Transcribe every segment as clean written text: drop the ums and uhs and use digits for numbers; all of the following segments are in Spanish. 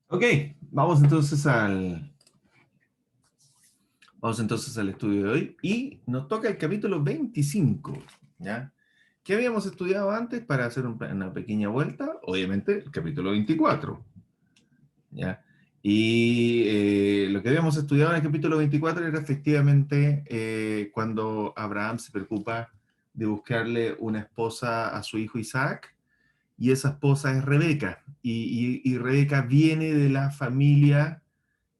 Ok, vamos entonces al estudio de hoy y nos toca el capítulo 25, ¿ya? ¿Qué habíamos estudiado antes para hacer una pequeña vuelta? Obviamente el capítulo 24, ¿ya? Y lo que habíamos estudiado en el capítulo 24 era efectivamente cuando Abraham se preocupa de buscarle una esposa a su hijo Isaac, y esa esposa es Rebeca, y Rebeca viene de la familia,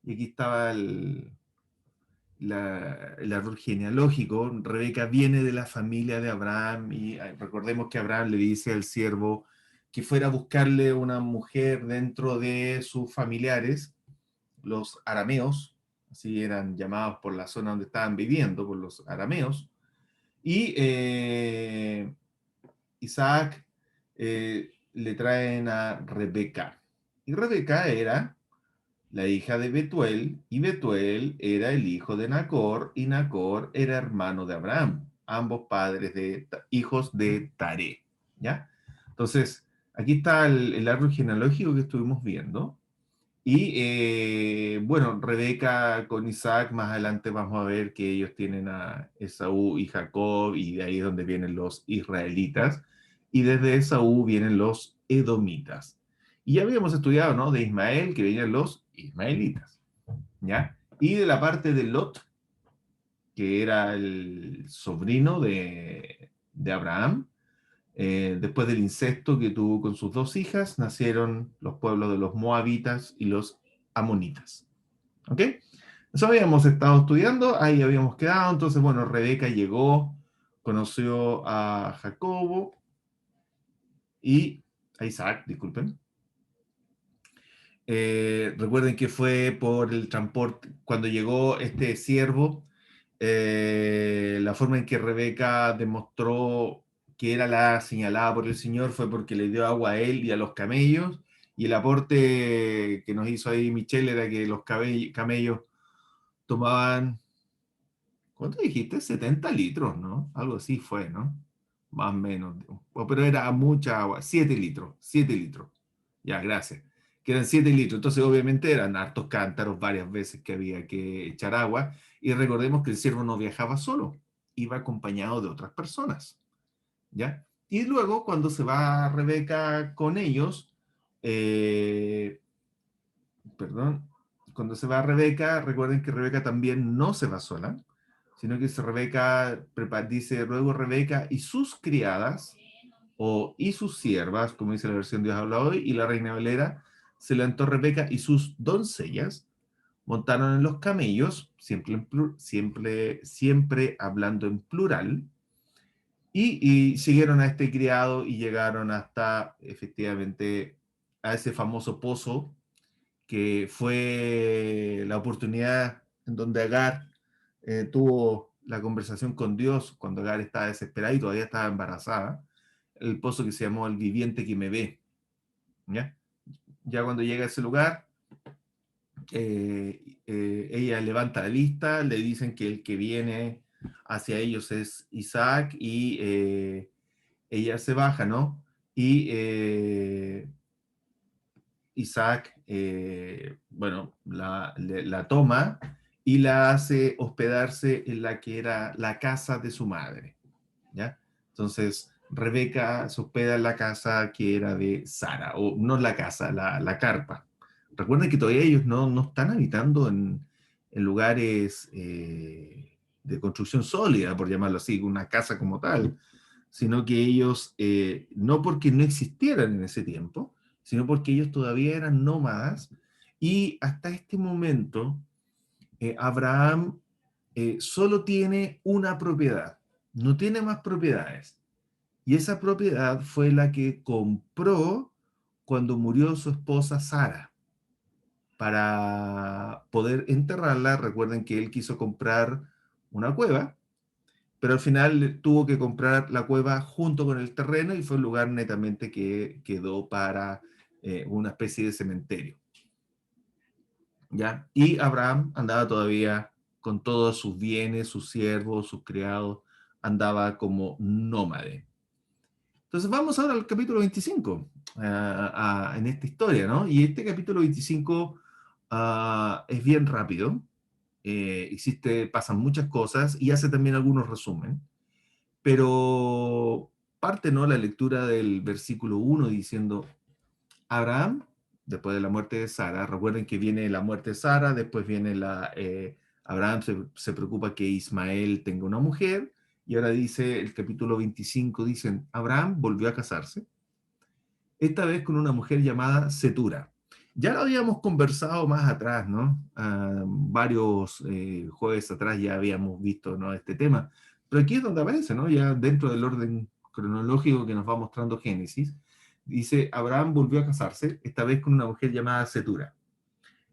y aquí estaba el árbol genealógico. Rebeca viene de la familia de Abraham y recordemos que Abraham le dice al siervo que fuera a buscarle una mujer dentro de sus familiares, los arameos, así eran llamados por la zona donde estaban viviendo, por los arameos, y Isaac le traen a Rebeca. Y Rebeca era la hija de Betuel, y Betuel era el hijo de Nacor, y Nacor era hermano de Abraham, ambos padres de hijos de Taré, ¿ya? Entonces, aquí está el árbol genealógico que estuvimos viendo, y bueno, Rebeca con Isaac, más adelante vamos a ver que ellos tienen a Esaú y Jacob, y de ahí es donde vienen los israelitas, y desde Esaú vienen los edomitas. Y ya habíamos estudiado, ¿no? De Ismael, que venían los ismaelitas, ¿ya? Y de la parte de Lot, que era el sobrino de Abraham, después del incesto que tuvo con sus dos hijas, nacieron los pueblos de los moabitas y los amonitas. ¿Ok? Eso habíamos estado estudiando, ahí habíamos quedado. Entonces, bueno, Rebeca llegó, conoció a Jacobo y a Isaac, disculpen. Recuerden que fue por el transporte, cuando llegó este siervo, la forma en que Rebeca demostró que era la señalada por el Señor fue porque le dio agua a él y a los camellos, y el aporte que nos hizo ahí Michelle era que los camellos tomaban, ¿cuánto dijiste? 70 litros, ¿no? Algo así fue, ¿no? Más o menos. Pero era mucha agua, 7 litros, 7 litros. Ya, gracias. Que eran 7 litros. Entonces, obviamente, eran hartos cántaros varias veces que había que echar agua. Y recordemos que el siervo no viajaba solo, iba acompañado de otras personas. ¿Ya? Y luego, cuando se va Rebeca con ellos, eh, perdón, cuando se va Rebeca, recuerden que Rebeca también no se va sola, sino que Rebeca dice, luego Rebeca y sus criadas, o y sus siervas, como dice la versión Dios habla hoy, y la Reina Valera, se levantó Rebeca y sus doncellas, montaron en los camellos, siempre hablando en plural, y siguieron a este criado y llegaron hasta efectivamente a ese famoso pozo que fue la oportunidad en donde Agar tuvo la conversación con Dios cuando Agar estaba desesperada y todavía estaba embarazada, el pozo que se llamó El Viviente que me ve. ¿Ya? Ya cuando llega a ese lugar, ella levanta la lista, le dicen que el que viene hacia ellos es Isaac, y ella se baja, ¿no? Y Isaac, bueno, la toma y la hace hospedarse en la que era la casa de su madre, ¿ya? Entonces, Rebeca se hospeda en la casa que era de Sara, o no la casa, la carpa. Recuerden que todavía ellos no están habitando en lugares de construcción sólida, por llamarlo así, una casa como tal, sino que ellos, no porque no existieran en ese tiempo, sino porque ellos todavía eran nómadas, y hasta este momento Abraham solo tiene una propiedad, no tiene más propiedades, y esa propiedad fue la que compró cuando murió su esposa Sara, para poder enterrarla. Recuerden que él quiso comprar una cueva, pero al final tuvo que comprar la cueva junto con el terreno, y fue un lugar netamente que quedó para una especie de cementerio, ¿ya? Y Abraham andaba todavía con todos sus bienes, sus siervos, sus criados, andaba como nómade. Entonces vamos ahora al capítulo 25. en esta historia, ¿no? Y este capítulo 25 es bien rápido, pasan muchas cosas y hace también algunos resumen, pero parte, ¿no? La lectura del versículo 1 diciendo, Abraham, después de la muerte de Sara, recuerden que viene la muerte de Sara, después viene Abraham se preocupa que Ismael tenga una mujer, y ahora dice el capítulo 25, dicen, Abraham volvió a casarse, esta vez con una mujer llamada Setura. Ya lo habíamos conversado más atrás, ¿no? Varios jueves atrás ya habíamos visto, ¿no? Este tema, pero aquí es donde aparece, ¿no? Ya dentro del orden cronológico que nos va mostrando Génesis, dice, Abraham volvió a casarse, esta vez con una mujer llamada Setura.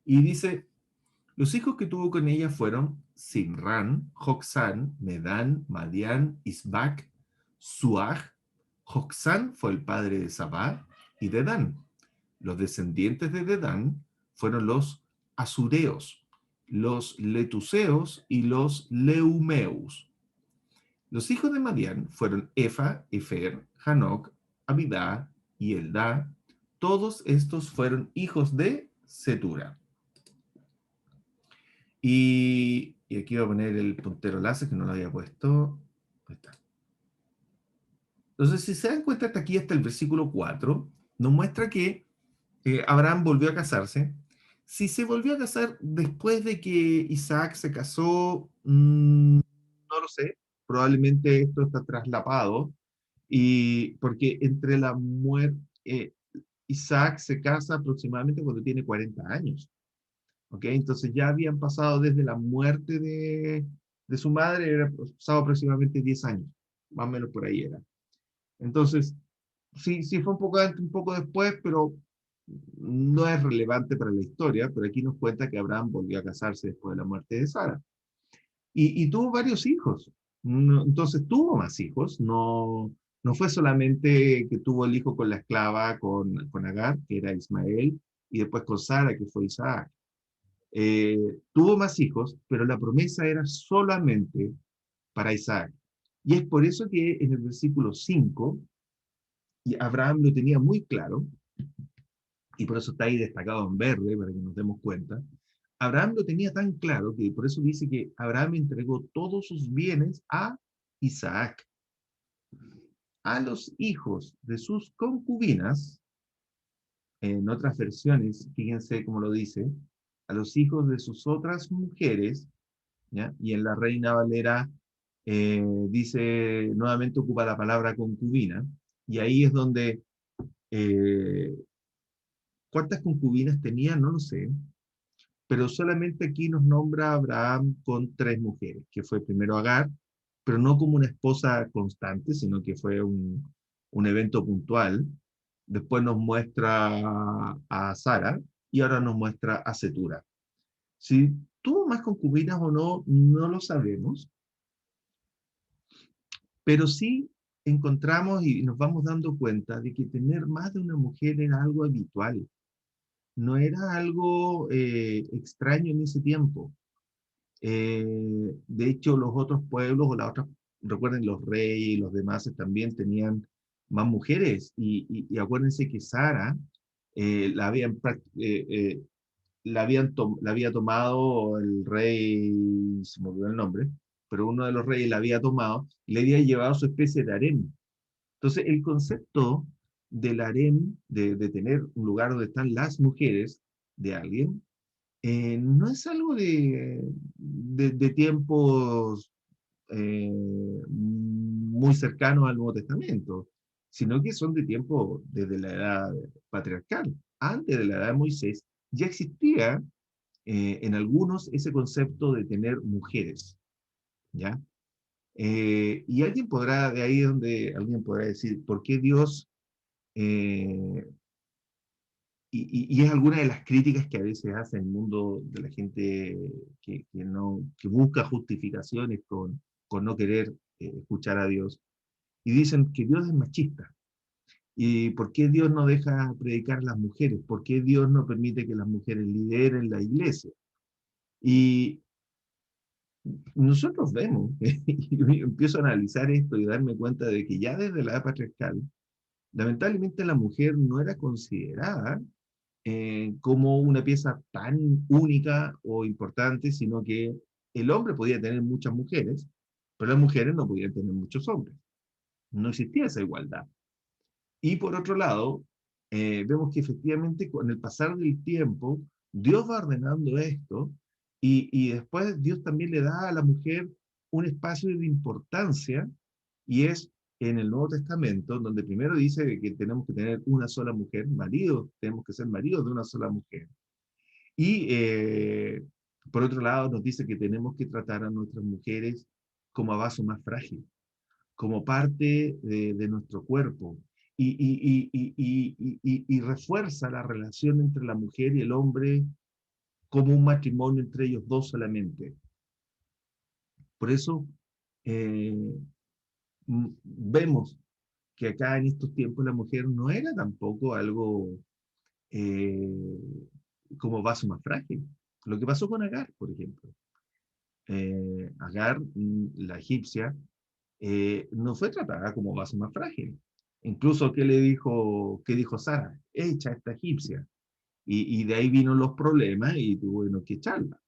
Y dice, los hijos que tuvo con ella fueron Simran, Joxán, Medán, Madián, Isbac, Suaj. Joxán fue el padre de Sabá y Dedán. Los descendientes de Dedán fueron los Asureos, los Letuseos y los Leumeus. Los hijos de Madián fueron Efa, Efer, Hanoc, Abidá y Eldá. Todos estos fueron hijos de Setura. Y aquí voy a poner el puntero láser que no lo había puesto. Ahí está. Entonces, si se dan cuenta, hasta aquí, hasta el versículo 4, nos muestra que Abraham volvió a casarse. Si se volvió a casar después de que Isaac se casó, no lo sé. Probablemente esto está traslapado. Y porque entre la muerte, Isaac se casa aproximadamente cuando tiene 40 años. ¿Ok? Entonces ya habían pasado desde la muerte de su madre, era pasado aproximadamente 10 años, más o menos por ahí era. Entonces, sí, sí fue un poco antes, un poco después, pero no es relevante para la historia, pero aquí nos cuenta que Abraham volvió a casarse después de la muerte de Sara. Y tuvo varios hijos. Entonces tuvo más hijos, no fue solamente que tuvo el hijo con la esclava, con Agar, que era Ismael, y después con Sara, que fue Isaac. Tuvo más hijos, pero la promesa era solamente para Isaac. Y es por eso que en el versículo 5, y Abraham lo tenía muy claro, y por eso está ahí destacado en verde, para que nos demos cuenta. Abraham lo tenía tan claro que por eso dice que Abraham entregó todos sus bienes a Isaac. A los hijos de sus concubinas, en otras versiones, fíjense cómo lo dice, a los hijos de sus otras mujeres, ¿ya? Y en la Reina Valera dice, nuevamente ocupa la palabra concubina, y ahí es donde, eh, ¿cuántas concubinas tenía? No lo sé, pero solamente aquí nos nombra a Abraham con 3 mujeres, que fue primero Agar, pero no como una esposa constante, sino que fue un evento puntual. Después nos muestra a Sara y ahora nos muestra a Setura. Si tuvo más concubinas o no, no lo sabemos, pero sí encontramos y nos vamos dando cuenta de que tener más de una mujer era algo habitual, no era algo extraño en ese tiempo. De hecho, los otros pueblos o las otras, recuerden, los reyes y los demás también tenían más mujeres. Y acuérdense que Sara la habían, la había tomado el rey, se me olvidó el nombre, pero uno de los reyes la había tomado y le había llevado su especie de harem. Entonces, el concepto del harem, de tener un lugar donde están las mujeres de alguien, no es algo de tiempos muy cercanos al Nuevo Testamento, sino que son de tiempo desde la edad patriarcal. Antes de la edad de Moisés ya existía en algunos ese concepto de tener mujeres, ¿ya? Y alguien podrá, de ahí donde alguien podrá decir, ¿por qué Dios eh, y es alguna de las críticas que a veces hace el mundo de la gente no, que busca justificaciones con no querer escuchar a Dios. Y dicen que Dios es machista. ¿Y por qué Dios no deja predicar a las mujeres? ¿Por qué Dios no permite que las mujeres lideren la iglesia? Y nosotros vemos, y empiezo a analizar esto y darme cuenta de que ya desde la edad patriarcal, Lamentablemente la mujer no era considerada como una pieza tan única o importante, sino que el hombre podía tener muchas mujeres, pero las mujeres no podían tener muchos hombres. No existía esa igualdad. Y por otro lado, vemos que efectivamente con el pasar del tiempo, Dios va ordenando esto y después Dios también le da a la mujer un espacio de importancia y es en el Nuevo Testamento, donde primero dice que tenemos que tener una sola mujer, marido, tenemos que ser maridos de una sola mujer. Y por otro lado nos dice que tenemos que tratar a nuestras mujeres como a vaso más frágil, como parte de nuestro cuerpo. Y refuerza la relación entre la mujer y el hombre como un matrimonio entre ellos dos solamente. Por eso eh, vemos que acá en estos tiempos la mujer no era tampoco algo eh, como vaso más frágil. Lo que pasó con Agar, por ejemplo. Agar, la egipcia, no fue tratada como vaso más frágil. Incluso, qué dijo Sara? Echa a esta egipcia. Y de ahí vino los problemas y tuvieron que echarla.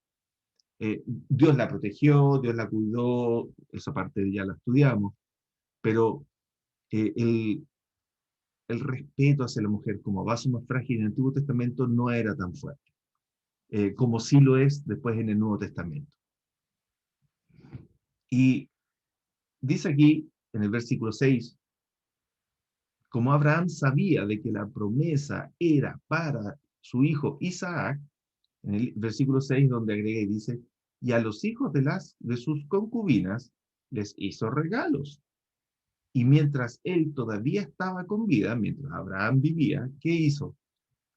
Dios la protegió, Dios la cuidó, esa parte ya la estudiamos, pero eh, el, el respeto hacia la mujer como vaso más frágil en el Antiguo Testamento no era tan fuerte, como sí lo es después en el Nuevo Testamento. Y dice aquí, en el versículo 6, como Abraham sabía de que la promesa era para su hijo Isaac, en el versículo 6 donde agrega y dice, y a los hijos de sus concubinas les hizo regalos. Y mientras él todavía estaba con vida, mientras Abraham vivía, ¿qué hizo?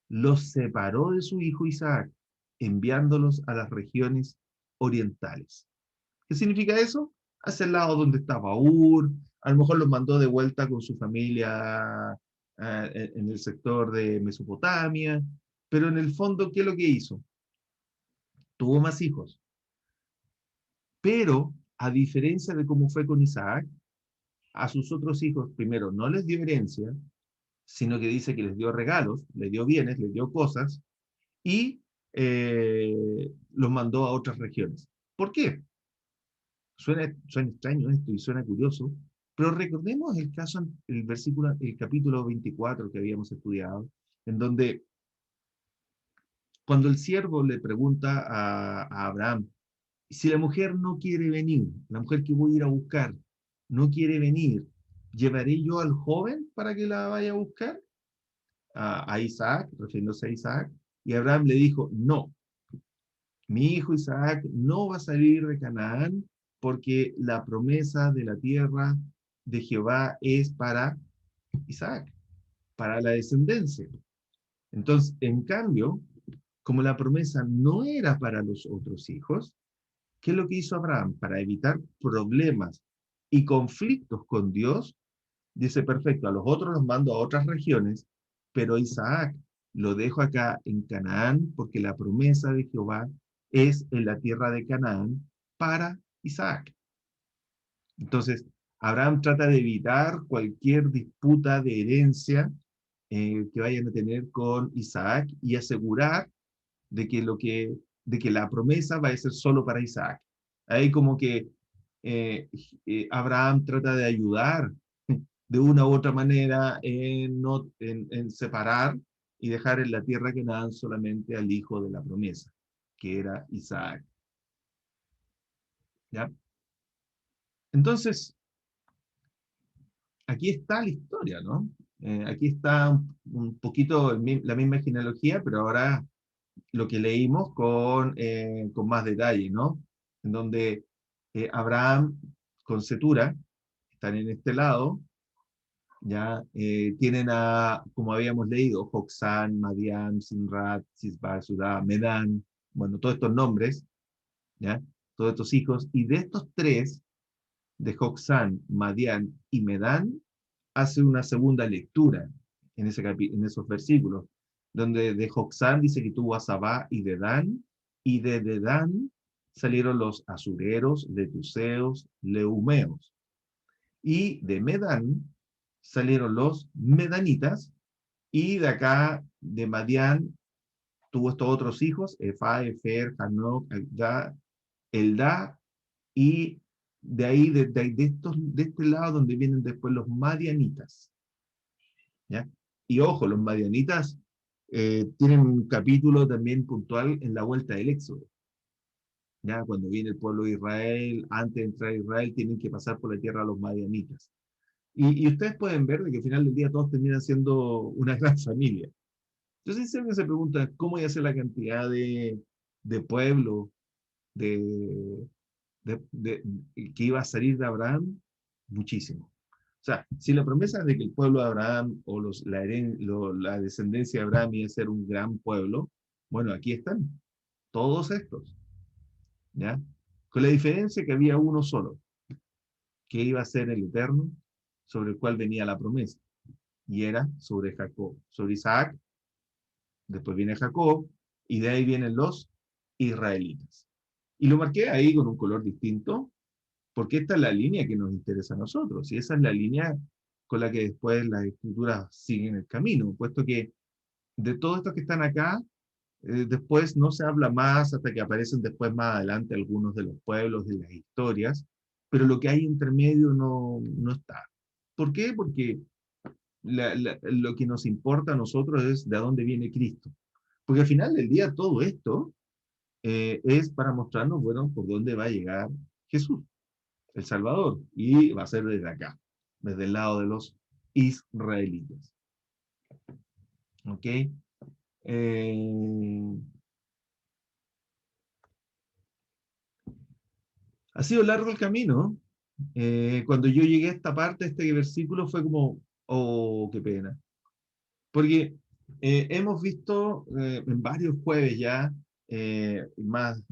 Los separó de su hijo Isaac, enviándolos a las regiones orientales. ¿Qué significa eso? Hacia el lado donde estaba Ur, a lo mejor los mandó de vuelta con su familia en el sector de Mesopotamia, pero en el fondo, ¿qué es lo que hizo? Tuvo más hijos. Pero, a diferencia de cómo fue con Isaac, a sus otros hijos primero no les dio herencia, sino que dice que les dio regalos, les dio bienes, les dio cosas, y los mandó a otras regiones. ¿Por qué? Suena extraño esto y suena curioso, pero recordemos el caso, el versículo, el capítulo 24 que habíamos estudiado, en donde cuando el siervo le pregunta a Abraham, si la mujer no quiere venir, la mujer que voy a ir a buscar, no quiere venir, ¿llevaré yo al joven para que la vaya a buscar? A Isaac, refiriéndose a Isaac, y Abraham le dijo, no, mi hijo Isaac no va a salir de Canaán porque la promesa de la tierra de Jehová es para Isaac, para la descendencia. Entonces, en cambio, como la promesa no era para los otros hijos, ¿qué es lo que hizo Abraham? Para evitar problemas y conflictos con Dios, dice, perfecto, a los otros los mando a otras regiones, pero Isaac lo dejo acá en Canaán porque la promesa de Jehová es en la tierra de Canaán para Isaac. Entonces, Abraham trata de evitar cualquier disputa de herencia que vayan a tener con Isaac y asegurar de que, de que la promesa va a ser solo para Isaac. Ahí como que Abraham trata de ayudar de una u otra manera no, en separar y dejar en la tierra que nadan solamente al hijo de la promesa, que era Isaac. ¿Ya? Entonces, aquí está la historia, ¿no? Aquí está un poquito la misma genealogía, pero ahora lo que leímos con más detalle, ¿no? En donde Abraham con Setura están en este lado, ya tienen a, como habíamos leído, Joxán, Madián, Sinrat, Sisbar, Sudá, Medán, bueno, todos estos nombres, ya, todos estos hijos, y de estos tres, de Joxán, Madián y Medán, hace una segunda lectura en esos versículos, donde de Joxán dice que tuvo a Sabá y Dedán, y de Dedán salieron los asureros, letuseos, leumeos, y de Medán salieron los medanitas, y de acá, de Madián, tuvo estos otros hijos, Efa, Efer, Hanok, Eldá, y de ahí, de este lado, donde vienen después los madianitas, ¿ya? Y ojo, los madianitas tienen un capítulo también puntual en la vuelta del Éxodo, ¿ya? Cuando viene el pueblo de Israel, antes de entrar a Israel, tienen que pasar por la tierra de los madianitas. Y ustedes pueden ver de que al final del día todos terminan siendo una gran familia. Entonces, si alguien se pregunta cómo iba a ser la cantidad de pueblo de, de, que iba a salir de Abraham, muchísimo. O sea, si la promesa de que el pueblo de Abraham o la descendencia de Abraham iba a ser un gran pueblo, bueno, aquí están, todos estos, ¿ya? Con la diferencia que había uno solo, que iba a ser el eterno, sobre el cual venía la promesa, y era sobre Jacob, sobre Isaac, después viene Jacob, y de ahí vienen los israelitas. Y lo marqué ahí con un color distinto, porque esta es la línea que nos interesa a nosotros, y esa es la línea con la que después las escrituras siguen el camino, puesto que de todos estos que están acá, después no se habla más hasta que aparecen después más adelante algunos de los pueblos, de las historias, pero lo que hay entre medio no está. ¿Por qué? Porque lo que nos importa a nosotros es de dónde viene Cristo. Porque al final del día todo esto es para mostrarnos, bueno, por dónde va a llegar Jesús, el Salvador, y va a ser desde acá, desde el lado de los israelitas. ¿Ok? Eh, ha sido largo el camino. Cuando yo llegué a esta parte, este versículo fue como, oh, qué pena. Porque hemos visto en varios jueves ya, más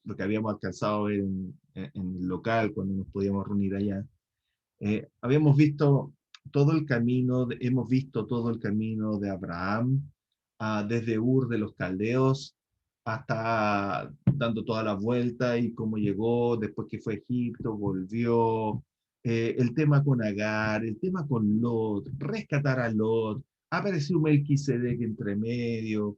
lo que habíamos alcanzado a ver en el local cuando nos podíamos reunir allá, habíamos visto todo el camino, hemos visto todo el camino de Abraham, desde Ur de los Caldeos hasta dando toda la vuelta y cómo llegó, después que fue a Egipto, volvió, el tema con Agar, el tema con Lot, rescatar a Lot, apareció Melquisedec entre medio,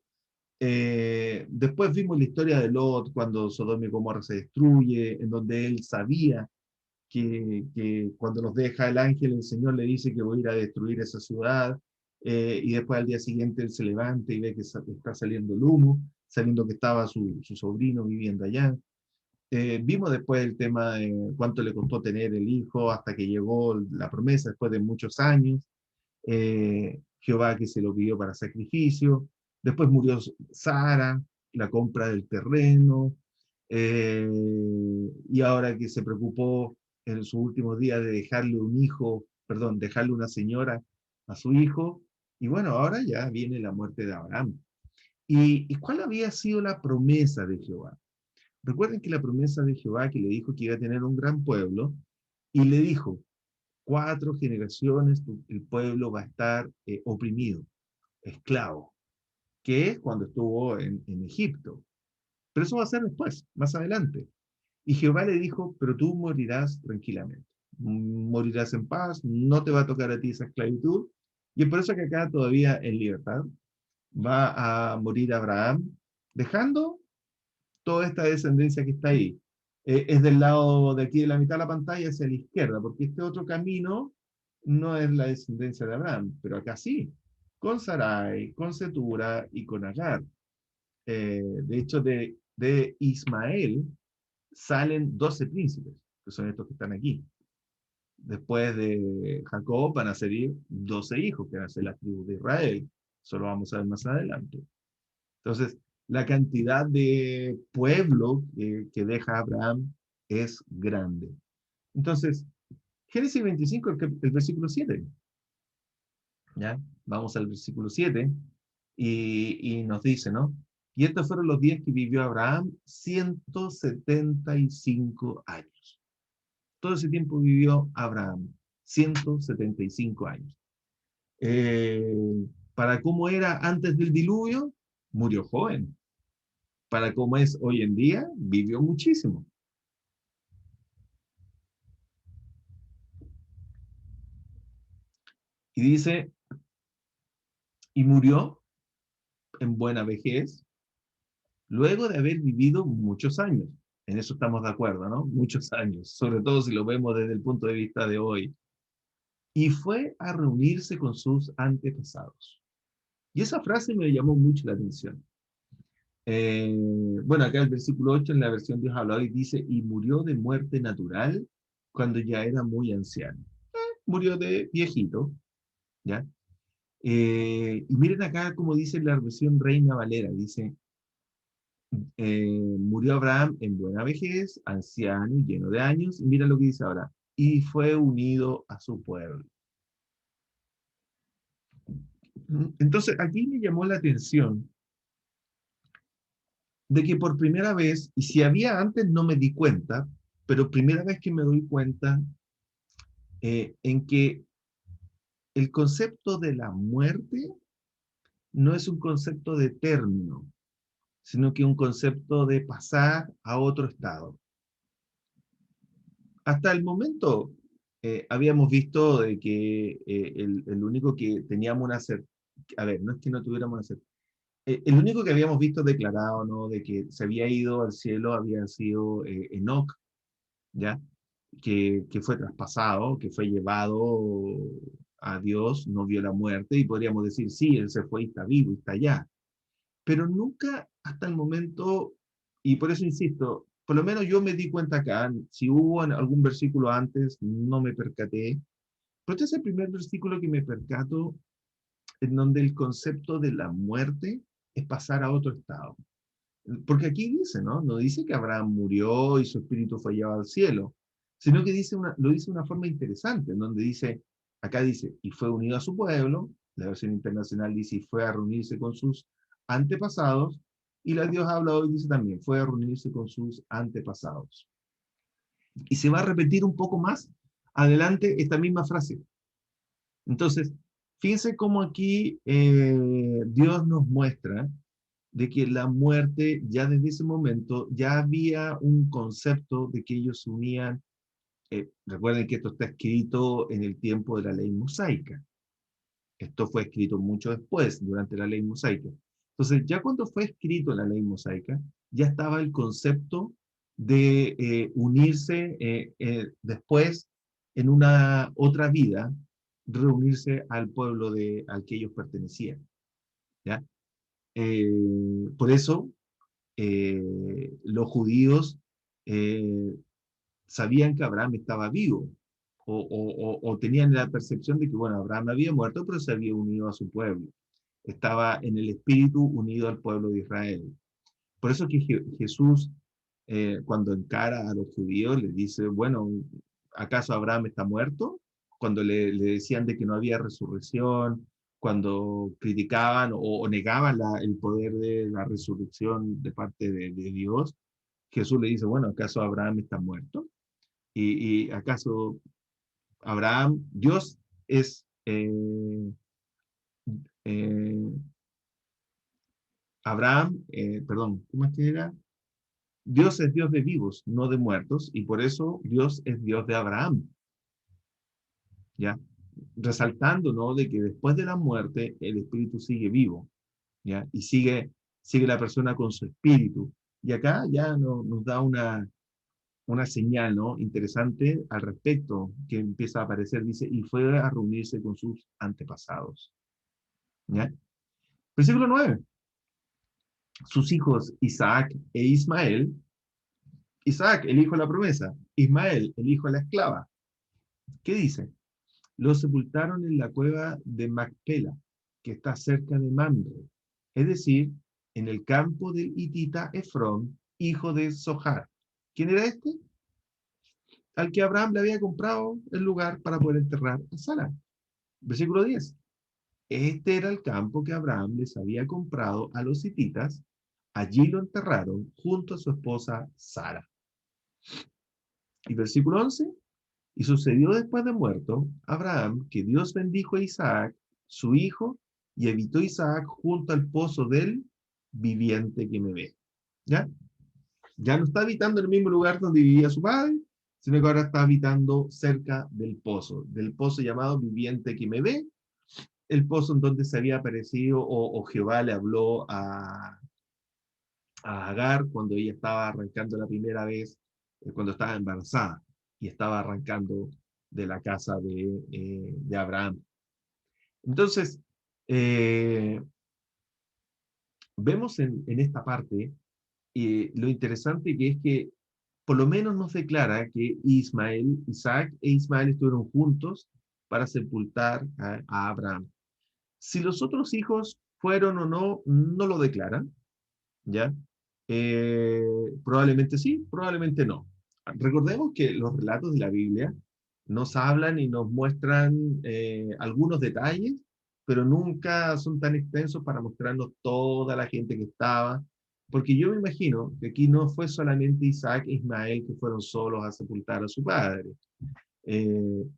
después vimos la historia de Lot cuando Sodoma y Gomorra se destruye, en donde él sabía que cuando nos deja el ángel, el Señor le dice que voy a ir a destruir esa ciudad, y después al día siguiente él se levanta y ve que está saliendo el humo, sabiendo que estaba su sobrino viviendo allá. Vimos después el tema de cuánto le costó tener el hijo hasta que llegó la promesa después de muchos años, Jehová que se lo pidió para sacrificio, después murió Sara, la compra del terreno, eh, y ahora que se preocupó en sus últimos días de dejarle un hijo, perdón, dejarle una señora a su hijo, y bueno, ahora ya viene la muerte de Abraham. ¿Y cuál había sido la promesa de Jehová? Recuerden que la promesa de Jehová que le dijo que iba a tener un gran pueblo, y le dijo, 4 generaciones el pueblo va a estar oprimido, esclavo, que es cuando estuvo en Egipto. Pero eso va a ser después, más adelante. Y Jehová le dijo, pero tú morirás tranquilamente, morirás en paz, no te va a tocar a ti esa esclavitud. Y es por eso que acá todavía en libertad va a morir Abraham, dejando toda esta descendencia que está ahí. Es del lado de aquí de la mitad de la pantalla hacia la izquierda, porque este otro camino no es la descendencia de Abraham, pero acá sí, con Sarai, con Setura y con Agar. De hecho, de Ismael salen 12 príncipes, que son estos que están aquí. Después de Jacob van a salir 12 hijos, que van a ser las tribus de Israel. Eso lo vamos a ver más adelante. Entonces, la cantidad de pueblo que deja Abraham es grande. Entonces, Génesis 25, el versículo 7. ¿Ya? Vamos al versículo 7 y nos dice, ¿no? Y estos fueron los días que vivió Abraham, 175 años. Todo ese tiempo vivió Abraham, 175 años. Para cómo era antes del diluvio, murió joven. Para cómo es hoy en día, vivió muchísimo. Y dice, y murió en buena vejez, luego de haber vivido muchos años. En eso estamos de acuerdo, ¿no? Muchos años, sobre todo si lo vemos desde el punto de vista de hoy. Y fue a reunirse con sus antepasados. Y esa frase me llamó mucho la atención. Eh, bueno, acá el versículo 8 en la versión Dios habla hoy dice, y murió de muerte natural cuando ya era muy anciano. Murió de viejito, ¿ya? Y miren acá como dice la versión Reina Valera, dice, murió Abraham en buena vejez, anciano y lleno de años, y mira lo que dice ahora, y fue unido a su pueblo. Entonces, aquí me llamó la atención de que por primera vez, y si había antes no me di cuenta, pero primera vez que me doy cuenta en que el concepto de la muerte no es un concepto de término, sino que un concepto de pasar a otro estado. Hasta el momento habíamos visto de que el único que teníamos una certeza, a ver, no es que no tuviéramos una certeza, el único que habíamos visto declarado, ¿no? De que se había ido al cielo había sido Enoc, ¿ya? Que fue traspasado, que fue llevado a Dios, no vio la muerte, y podríamos decir, sí, él se fue y está vivo y está allá. Pero nunca hasta el momento, y por eso insisto, por lo menos yo me di cuenta acá, si hubo en algún versículo antes, no me percaté, pero este es el primer versículo que me percato en donde el concepto de la muerte es pasar a otro estado. Porque aquí dice, ¿no? No dice que Abraham murió y su espíritu fue llevado al cielo, sino que lo dice de una forma interesante, en donde dice, acá dice, y fue unido a su pueblo, la versión internacional dice, y fue a reunirse con sus antepasados, y la Dios habla hoy dice también, fue a reunirse con sus antepasados. Y se va a repetir un poco más adelante esta misma frase. Entonces, fíjense cómo aquí Dios nos muestra de que la muerte, ya desde ese momento, ya había un concepto de que ellos se unían. Recuerden que esto está escrito en el tiempo de la ley mosaica. Esto fue escrito mucho después, durante la ley mosaica. Entonces, ya cuando fue escrito la ley mosaica, ya estaba el concepto de unirse después en una otra vida, reunirse al pueblo al que ellos pertenecían. ¿Ya? Por eso, los judíos eh, sabían que Abraham estaba vivo, o tenían la percepción de que, bueno, Abraham había muerto, pero se había unido a su pueblo. Estaba en el espíritu unido al pueblo de Israel. Por eso que Jesús, cuando encara a los judíos, les dice, bueno, ¿acaso Abraham está muerto? Cuando le decían de que no había resurrección, cuando criticaban o negaban el poder de la resurrección de parte de Dios, Jesús le dice, bueno, ¿acaso Abraham está muerto? Y acaso Abraham, Dios es, eh, Abraham, perdón, ¿cómo es que era? Dios es Dios de vivos, no de muertos, y por eso Dios es Dios de Abraham, ¿ya? Resaltando, ¿no? De que después de la muerte el espíritu sigue vivo, ¿ya? Y sigue la persona con su espíritu. Y acá ya nos da una señal, ¿no? Interesante al respecto que empieza a aparecer, dice, y fue a reunirse con sus antepasados, ¿ya? Versículo 9. Sus hijos Isaac e Ismael, Isaac, el hijo de la promesa, Ismael, el hijo de la esclava. ¿Qué dice? Lo sepultaron en la cueva de Macpela, que está cerca de Mamre, es decir, en el campo del hitita Efrón, hijo de Zohar. ¿Quién era este? Al que Abraham le había comprado el lugar para poder enterrar a Sara. Versículo 10. Este era el campo que Abraham les había comprado a los hititas. Allí lo enterraron junto a su esposa Sara. Y versículo 11. Y sucedió después de muerto Abraham que Dios bendijo a Isaac, su hijo, y habitó Isaac junto al pozo del viviente que me ve. ¿Ya? Ya no está habitando en el mismo lugar donde vivía su padre, sino que ahora está habitando cerca del pozo llamado viviente que me ve, el pozo en donde se había aparecido, o Jehová le habló a Agar cuando ella estaba arrancando la primera vez, cuando estaba embarazada y estaba arrancando de la casa de Abraham. Entonces, eh, vemos en esta parte lo interesante que es que por lo menos nos declara que Isaac e Ismael estuvieron juntos para sepultar a Abraham. Si los otros hijos fueron o no, no lo declaran, ¿ya? Probablemente sí, probablemente no. Recordemos que los relatos de la Biblia nos hablan y nos muestran algunos detalles, pero nunca son tan extensos para mostrarnos toda la gente que estaba, porque yo me imagino que aquí no fue solamente Isaac e Ismael que fueron solos a sepultar a su padre.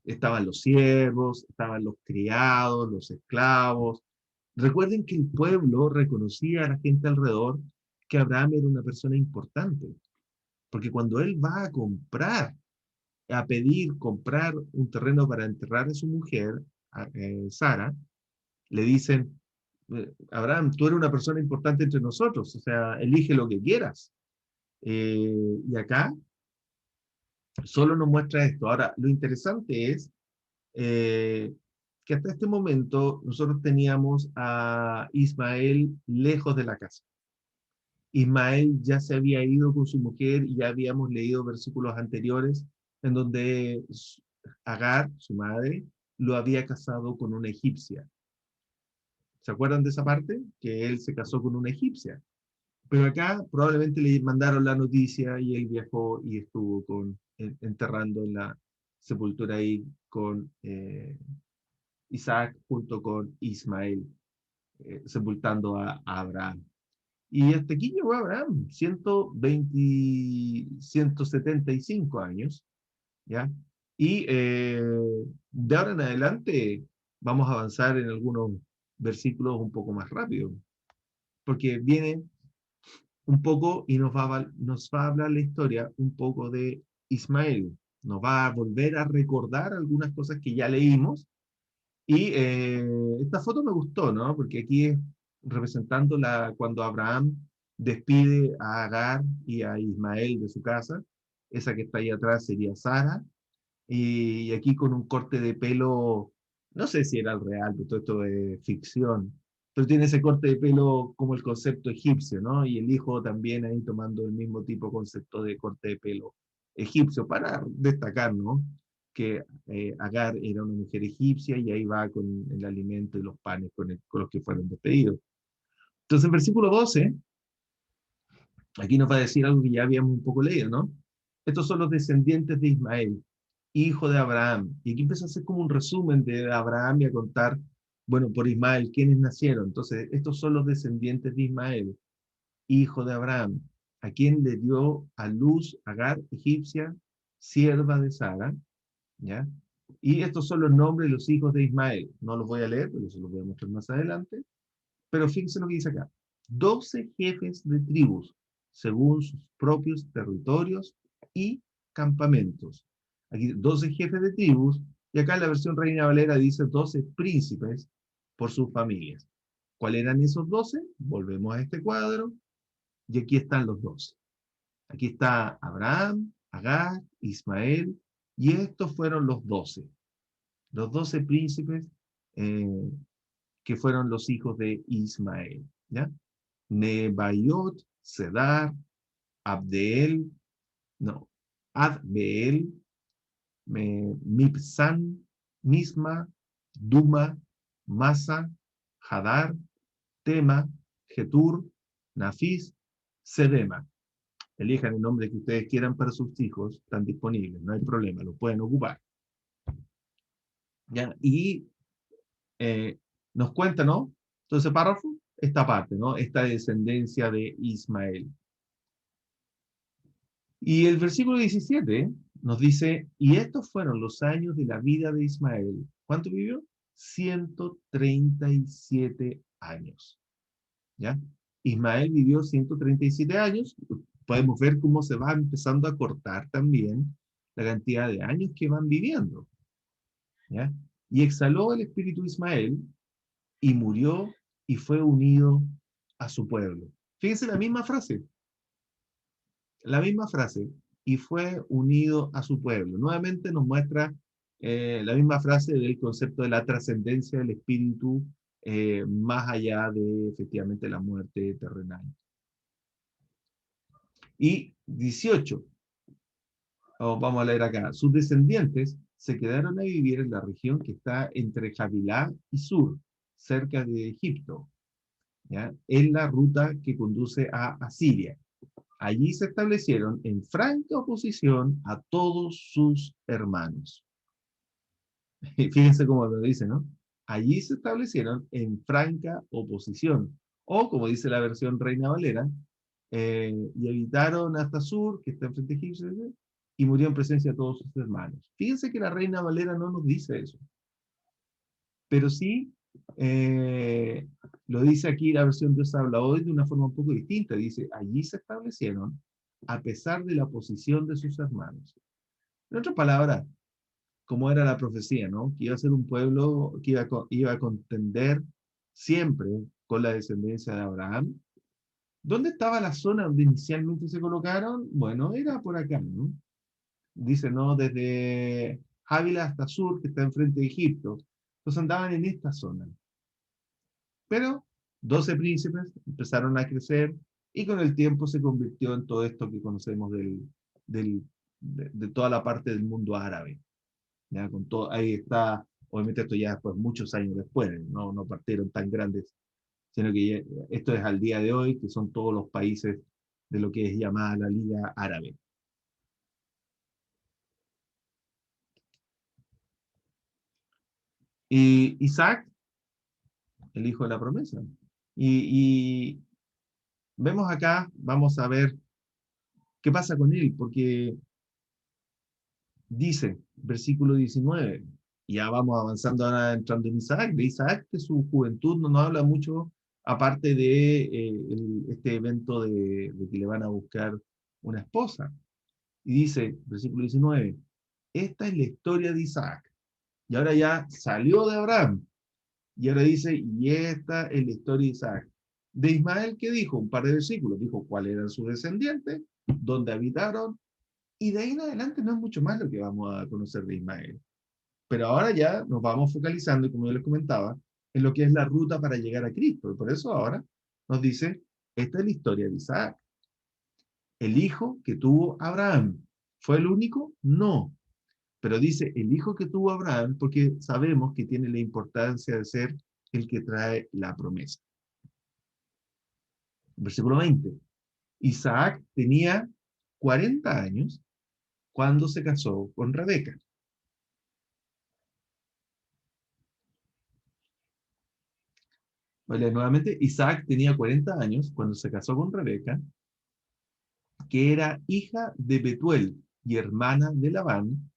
Estaban los siervos, estaban los criados, los esclavos. Recuerden que el pueblo reconocía a la gente alrededor que Abraham era una persona importante, porque cuando él va a comprar, a pedir comprar un terreno para enterrar a su mujer, Sara, le dicen, Abraham, tú eres una persona importante entre nosotros, o sea, elige lo que quieras. Y acá solo nos muestra esto. Ahora, lo interesante es eh, que hasta este momento nosotros teníamos a Ismael lejos de la casa. Ismael ya se había ido con su mujer y ya habíamos leído versículos anteriores en donde Agar, su madre, lo había casado con una egipcia. ¿Se acuerdan de esa parte? Que él se casó con una egipcia. Pero acá probablemente le mandaron la noticia y él viajó y estuvo enterrando en la sepultura ahí con Isaac junto con Ismael, sepultando a Abraham. Y hasta aquí llegó Abraham, 175 años, ¿ya? Y de ahora en adelante vamos a avanzar en algunos versículos un poco más rápido, porque viene un poco y nos va a hablar la historia un poco de Ismael. Nos va a volver a recordar algunas cosas que ya leímos. Y esta foto me gustó, ¿no? Porque aquí es representando cuando Abraham despide a Agar y a Ismael de su casa. Esa que está ahí atrás sería Sara. Y aquí con un corte de pelo, no sé si era el real, pero todo esto es ficción. Pero tiene ese corte de pelo como el concepto egipcio, ¿no? Y el hijo también ahí tomando el mismo tipo de concepto de corte de pelo egipcio, para destacar, ¿no? Que Agar era una mujer egipcia y ahí va con el alimento y los panes con los que fueron despedidos. Entonces, en versículo 12, aquí nos va a decir algo que ya habíamos un poco leído, ¿no? Estos son los descendientes de Ismael, hijo de Abraham. Y aquí empieza a hacer como un resumen de Abraham y a contar, bueno, por Ismael, quiénes nacieron. Entonces, estos son los descendientes de Ismael, hijo de Abraham, a quien le dio a luz Agar, egipcia, sierva de Sara, ¿ya? Y estos son los nombres de los hijos de Ismael. No los voy a leer, pero se los voy a mostrar más adelante. Pero fíjense lo que dice acá. 12 jefes de tribus, según sus propios territorios y campamentos. Aquí 12 jefes de tribus, y acá en la versión Reina Valera dice 12 príncipes por sus familias. ¿Cuáles eran esos 12? Volvemos a este cuadro, y aquí están los 12. Aquí está Abraham, Agar, Ismael, y estos fueron los 12 príncipes eh, que fueron los hijos de Ismael, ¿ya? Nebaiot, Sedar, Abdeel, no, Adbeel, Mipsan, Misma, Duma, Masa, Hadar, Tema, Getur, Nafis, Sedema. Elijan el nombre que ustedes quieran para sus hijos, están disponibles, no hay problema, lo pueden ocupar. ¿Ya? Y eh, nos cuenta, ¿no? Entonces, párrafo, esta parte, ¿no? Esta descendencia de Ismael. Y el versículo 17 nos dice, y estos fueron los años de la vida de Ismael. ¿Cuánto vivió? 137 años. ¿Ya? Ismael vivió 137 años. Podemos ver cómo se va empezando a cortar también la cantidad de años que van viviendo. ¿Ya? Y exhaló el espíritu de Ismael y murió y fue unido a su pueblo. Fíjense la misma frase, y fue unido a su pueblo. Nuevamente nos muestra la misma frase del concepto de la trascendencia del espíritu más allá de efectivamente la muerte terrenal. Y 18, vamos a leer acá, sus descendientes se quedaron a vivir en la región que está entre Javilá y Sur, cerca de Egipto, ¿ya? En la ruta que conduce a Asiria. Allí se establecieron en franca oposición a todos sus hermanos. Fíjense cómo lo dice, ¿no? Allí se establecieron en franca oposición. O, como dice la versión Reina Valera, y habitaron hasta Sur, que está enfrente de Egipto, y murió en presencia de todos sus hermanos. Fíjense que la Reina Valera no nos dice eso, pero sí lo dice aquí la versión Dios habla hoy de una forma un poco distinta. Dice, allí se establecieron a pesar de la oposición de sus hermanos. En otras palabras, como era la profecía, ¿no? Que iba a ser un pueblo que iba a contender siempre con la descendencia de Abraham. ¿Dónde estaba la zona donde inicialmente se colocaron? Bueno, era por acá, ¿no? Dice, ¿no? Desde Ávila hasta Sur, que está enfrente de Egipto. Entonces andaban en esta zona. Pero 12 príncipes empezaron a crecer y con el tiempo se convirtió en todo esto que conocemos de toda la parte del mundo árabe. ¿Ya? Con todo, ahí está, obviamente esto ya pues, muchos años después, no partieron tan grandes, sino que esto es al día de hoy, que son todos los países de lo que es llamada la Liga Árabe. Y Isaac, el hijo de la promesa. Y vemos acá, vamos a ver qué pasa con él, porque dice, versículo 19, ya vamos avanzando ahora entrando en Isaac, de Isaac que su juventud no nos habla mucho, aparte de este evento de que le van a buscar una esposa. Y dice, versículo 19, esta es la historia de Isaac. Y ahora ya salió de Abraham. Y ahora dice, y esta es la historia de Isaac. De Ismael, ¿qué dijo? Un par de versículos. Dijo cuál eran sus descendientes, dónde habitaron, y de ahí en adelante no es mucho más lo que vamos a conocer de Ismael. Pero ahora ya nos vamos focalizando, como yo les comentaba, en lo que es la ruta para llegar a Cristo. Y por eso ahora nos dice, esta es la historia de Isaac. El hijo que tuvo Abraham. ¿Fue el único? No. Pero dice el hijo que tuvo Abraham porque sabemos que tiene la importancia de ser el que trae la promesa. Versículo 20. Isaac tenía 40 años cuando se casó con Rebeca. Vale, nuevamente, Isaac tenía 40 años cuando se casó con Rebeca, que era hija de Betuel y hermana de Labán.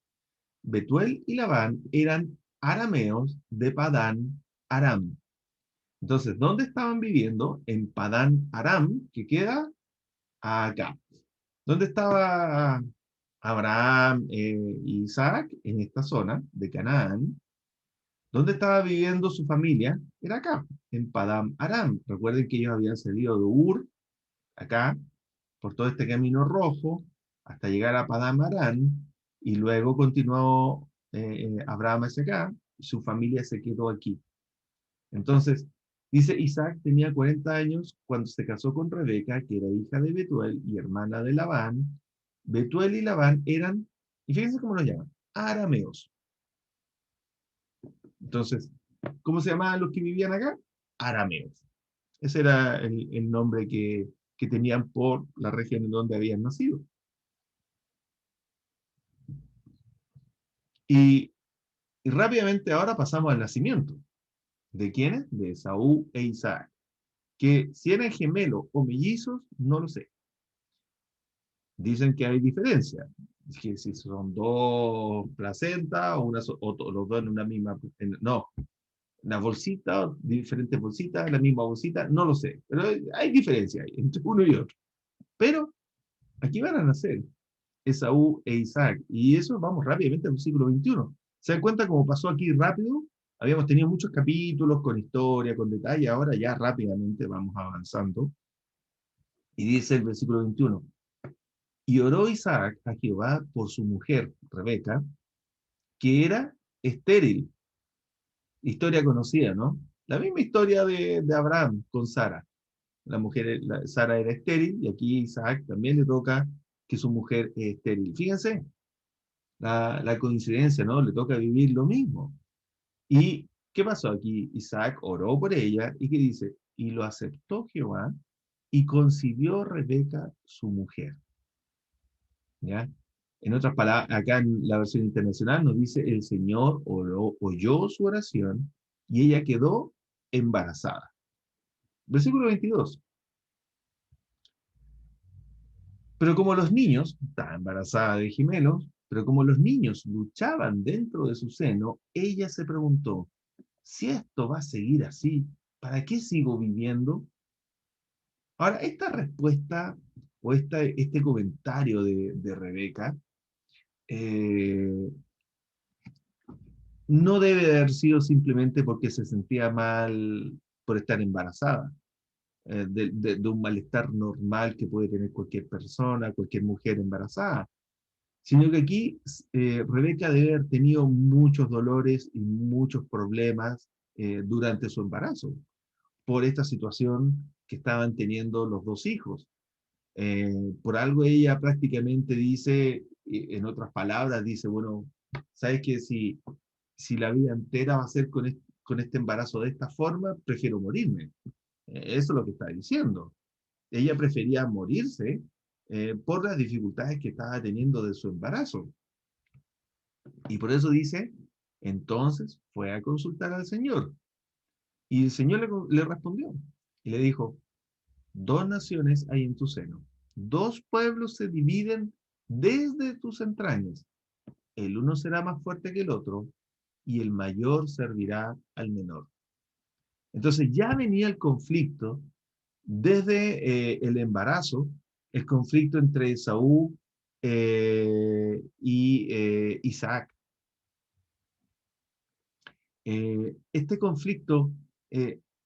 Betuel y Labán eran arameos de Padán Aram. Entonces, ¿dónde estaban viviendo? En Padán Aram, que queda acá. ¿Dónde estaba Abraham y Isaac? En esta zona de Canaán. ¿Dónde estaba viviendo su familia? Era acá, en Padán Aram. Recuerden que ellos habían salido de Ur, acá, por todo este camino rojo, hasta llegar a Padán Aram, y luego continuó Abraham hacia acá, y su familia se quedó aquí. Entonces, dice, Isaac tenía 40 años cuando se casó con Rebeca, que era hija de Betuel y hermana de Labán. Betuel y Labán eran, y fíjense cómo los llaman, arameos. Entonces, ¿cómo se llamaban los que vivían acá? Arameos. Ese era el nombre que tenían por la región en donde habían nacido. Y, y rápidamente ahora pasamos al nacimiento. ¿De quiénes? De Esaú e Isaac. Que si eran gemelos o mellizos, no lo sé. Dicen que hay diferencia. Que si son dos placentas o, o los dos en una misma. No, una bolsita, diferentes bolsitas, la misma bolsita, no lo sé. Pero hay diferencia entre uno y otro. Pero aquí van a nacer Esaú e Isaac. Y eso vamos rápidamente al siglo XXI. ¿Se dan cuenta cómo pasó aquí rápido Habíamos tenido muchos capítulos con historia, con detalle, ahora ya rápidamente vamos avanzando. Y dice el versículo 21, y oró Isaac a Jehová por su mujer, Rebeca, que era estéril. Historia conocida, ¿no? La misma historia de Abraham con Sara. La mujer, Sara era estéril, y aquí Isaac también le toca que su mujer es estéril. Fíjense, la coincidencia, ¿no? Le toca vivir lo mismo. ¿Y qué pasó aquí? Isaac oró por ella, y ¿qué dice? Y lo aceptó Jehová, y concibió Rebeca su mujer. ¿Ya? En otras palabras, acá en la versión internacional nos dice, el Señor oyó su oración, y ella quedó embarazada. Versículo 22. Pero como los niños, estaba embarazada de gemelos, pero como los niños luchaban dentro de su seno, ella se preguntó, si esto va a seguir así, ¿para qué sigo viviendo? Ahora, esta respuesta o este comentario de Rebeca eh, no debe de haber sido simplemente porque se sentía mal por estar embarazada, de un malestar normal que puede tener cualquier persona, cualquier mujer embarazada, sino que aquí Rebeca debe haber tenido muchos dolores y muchos problemas durante su embarazo, por esta situación que estaban teniendo los dos hijos. Por algo ella prácticamente dice, en otras palabras, dice, bueno, sabes que si la vida entera va a ser con este embarazo de esta forma, prefiero morirme. Eso es lo que está diciendo. Ella prefería morirse por las dificultades que estaba teniendo de su embarazo. Y por eso dice, entonces fue a consultar al Señor. Y el Señor le respondió y le dijo, dos naciones hay en tu seno, dos pueblos se dividen desde tus entrañas. El uno será más fuerte que el otro, y el mayor servirá al menor. Entonces ya venía el conflicto desde el embarazo, el conflicto entre Esaú y Isaac. Este conflicto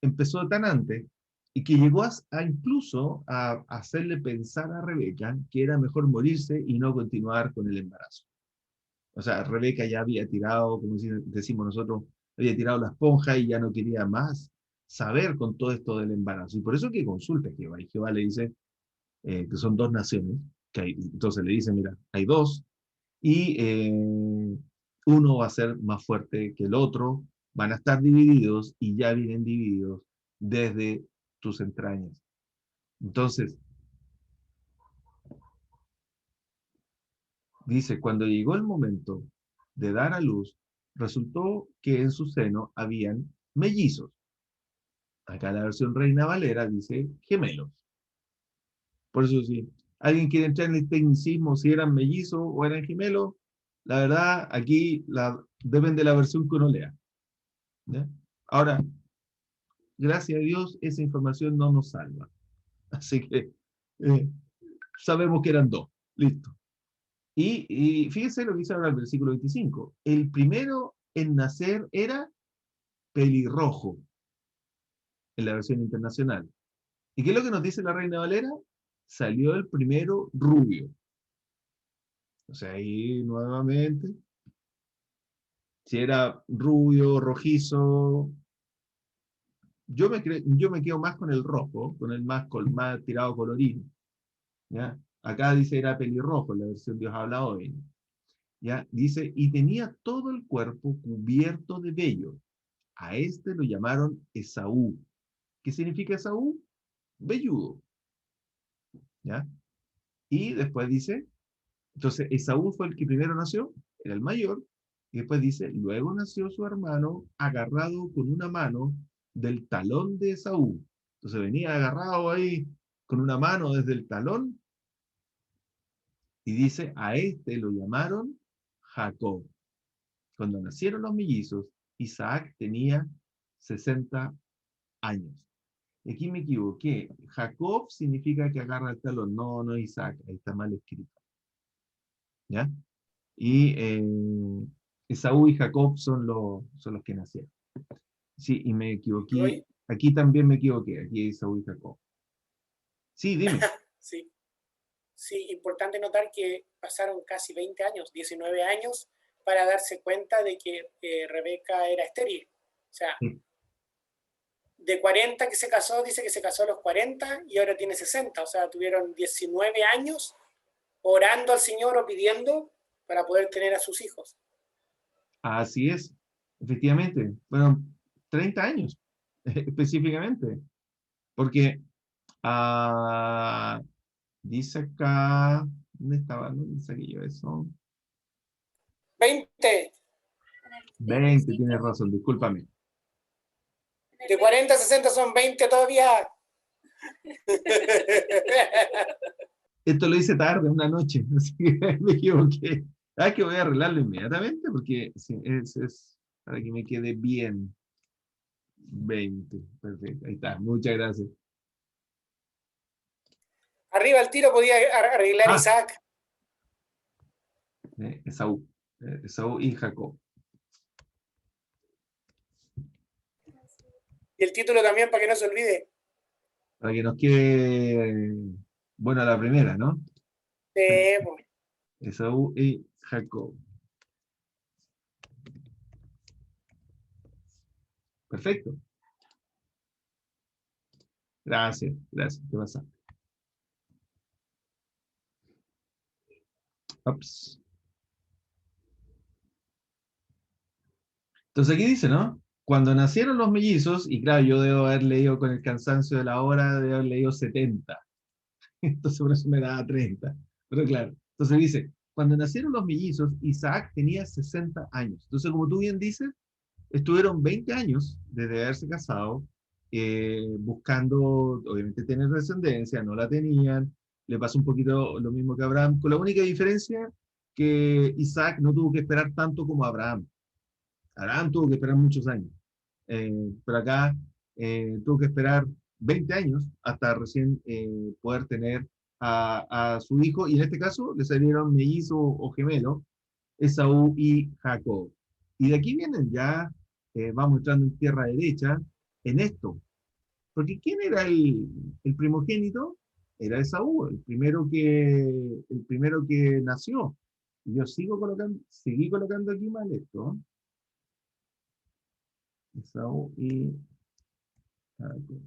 empezó tan antes y que llegó incluso a hacerle pensar a Rebeca que era mejor morirse y no continuar con el embarazo. O sea, Rebeca ya había tirado, como decimos nosotros, había tirado la esponja y ya no quería más saber con todo esto del embarazo. Y por eso que consulta a Jehová. Y Jehová le dice que son dos naciones. Entonces le dice, mira, hay dos. Y uno va a ser más fuerte que el otro. Van a estar divididos y ya vienen divididos desde tus entrañas. Entonces, dice, cuando llegó el momento de dar a luz, resultó que en su seno habían mellizos. Acá la versión Reina Valera dice gemelos. Por eso sí, alguien quiere entrar en el tecnicismo si eran mellizos o eran gemelos, la verdad aquí depende de la versión que uno lea. ¿Ya? Ahora, gracias a Dios, esa información no nos salva. Así que eh, sabemos que eran dos. Listo. Y fíjense lo que dice ahora el versículo 25. El primero en nacer era pelirrojo, en la versión internacional. ¿Y qué es lo que nos dice la Reina Valera? Salió el primero rubio. O sea, ahí nuevamente, si era rubio, rojizo, yo me quedo más con el rojo, con el más tirado colorido. ¿Ya? Acá dice era pelirrojo, en la versión Dios habla hoy. ¿Ya? Dice, y tenía todo el cuerpo cubierto de vello. A este lo llamaron Esaú. ¿Qué significa Esaú? Velludo. ¿Ya? Y después dice, entonces Esaú fue el que primero nació, era el mayor, y después dice, luego nació su hermano agarrado con una mano del talón de Esaú. Entonces venía agarrado ahí con una mano desde el talón y dice, a este lo llamaron Jacob. Cuando nacieron los mellizos, Isaac tenía 60 años. Aquí me equivoqué. Jacob significa que agarra el talón. No, no Isaac. Ahí está mal escrito. ¿Ya? Y Esaú y Jacob son los que nacieron. Sí, y me equivoqué. Roy, Aquí también me equivoqué. Aquí es Esaú y Jacob. Sí, dime. sí, sí, importante notar que pasaron casi 20 años, 19 años, para darse cuenta de que Rebeca era estéril. O sea, Sí. de 40 que se casó, dice que se casó a los 40 y ahora tiene 60. O sea, tuvieron 19 años orando al Señor o pidiendo para poder tener a sus hijos. Así es. Efectivamente. Bueno, 30 años, específicamente. Porque dice acá, ¿dónde estaba? ¿Dónde saqué yo eso? 20, 20, tienes razón, discúlpame. de 40 a 60 son 20 todavía. Esto lo hice tarde, una noche, así que me equivoqué. Ah, que voy a arreglarlo inmediatamente porque sí, es para que me quede bien. 20, perfecto, ahí está, muchas gracias. Arriba el tiro podía arreglar Ah, Isaac. Esaú, Esaú y Jacob. Y el título también para que no se olvide. Para que nos quede, bueno, la primera, ¿no? Pues, Esaú y Jacob. Perfecto. Gracias, gracias. ¿Qué pasa? Ups. Entonces aquí dice, ¿no? Cuando nacieron los mellizos, y claro, yo debo haber leído con el cansancio de la hora, debo haber leído 70. Entonces por eso me daba 30. Pero claro, entonces dice, cuando nacieron los mellizos, Isaac tenía 60 años. Entonces, como tú bien dices, estuvieron 20 años desde haberse casado, buscando, obviamente, tener descendencia, no la tenían. Le pasó un poquito lo mismo que a Abraham, con la única diferencia que Isaac no tuvo que esperar tanto como Abraham. Abraham tuvo que esperar muchos años, pero acá tuvo que esperar 20 años hasta recién poder tener a su hijo, y en este caso le salieron mellizos o gemelos, Esaú y Jacob. Y de aquí vienen ya, vamos entrando en tierra derecha, en esto. Porque ¿quién era el primogénito? Era Esaú, el primero que nació. Y yo seguí colocando aquí mal esto. Esaú y Jacob.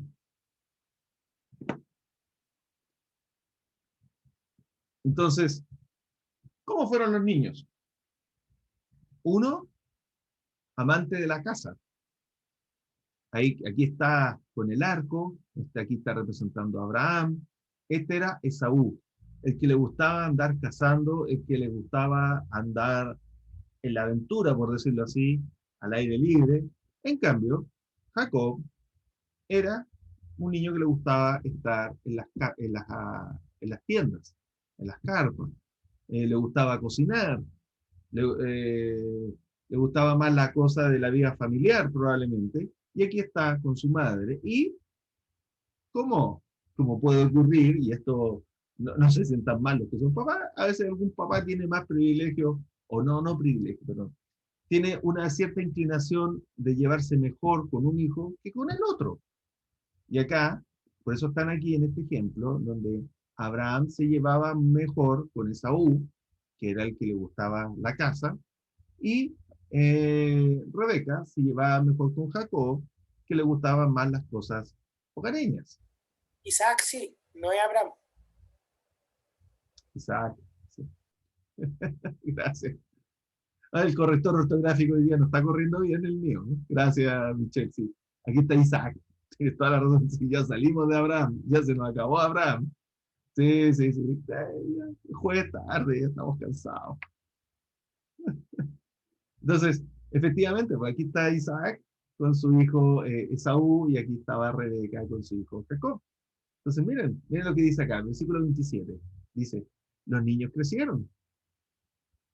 Entonces, ¿cómo fueron los niños? Uno, amante de la casa. Ahí, aquí está con el arco, aquí está representando a Abraham. Este era Esaú, el que le gustaba andar cazando, el que le gustaba andar en la aventura, por decirlo así, al aire libre. En cambio, Jacob era un niño que le gustaba estar en las tiendas, en las carpas. Le gustaba cocinar, le, le gustaba más la cosa de la vida familiar probablemente, y aquí está con su madre. Y como, como puede ocurrir, y esto no se sientan mal los que son papás, a veces algún papá tiene más privilegio, o no privilegio, perdón, tiene una cierta inclinación de llevarse mejor con un hijo que con el otro. Y acá, por eso están aquí en este ejemplo, donde Abraham se llevaba mejor con Esaú, que era el que le gustaba la casa, y Rebeca se llevaba mejor con Jacob, que le gustaban más las cosas hogareñas. Isaac sí, no es Abraham. Isaac, sí. Gracias. El corrector ortográfico hoy día no está corriendo bien el mío, ¿no? Gracias, Michelle. Sí. Aquí está Isaac. Tienes toda la razón. Sí, ya salimos de Abraham. Ya se nos acabó Abraham. Sí, sí, sí. Jueves tarde, ya estamos cansados. Entonces, efectivamente, pues aquí está Isaac con su hijo Esaú, y aquí estaba Rebeca con su hijo Jacob. Entonces, miren lo que dice acá, versículo 27. Dice, los niños crecieron.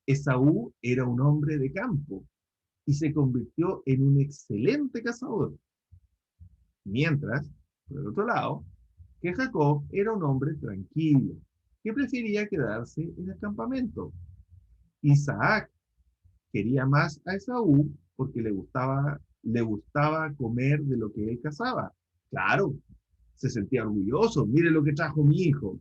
Esaú era un hombre de campo y se convirtió en un excelente cazador. Mientras, por el otro lado, que Jacob era un hombre tranquilo, que prefería quedarse en el campamento. Isaac quería más a Esaú porque le gustaba le gustaba comer de lo que él cazaba. Claro, se sentía orgulloso, mire lo que trajo mi hijo,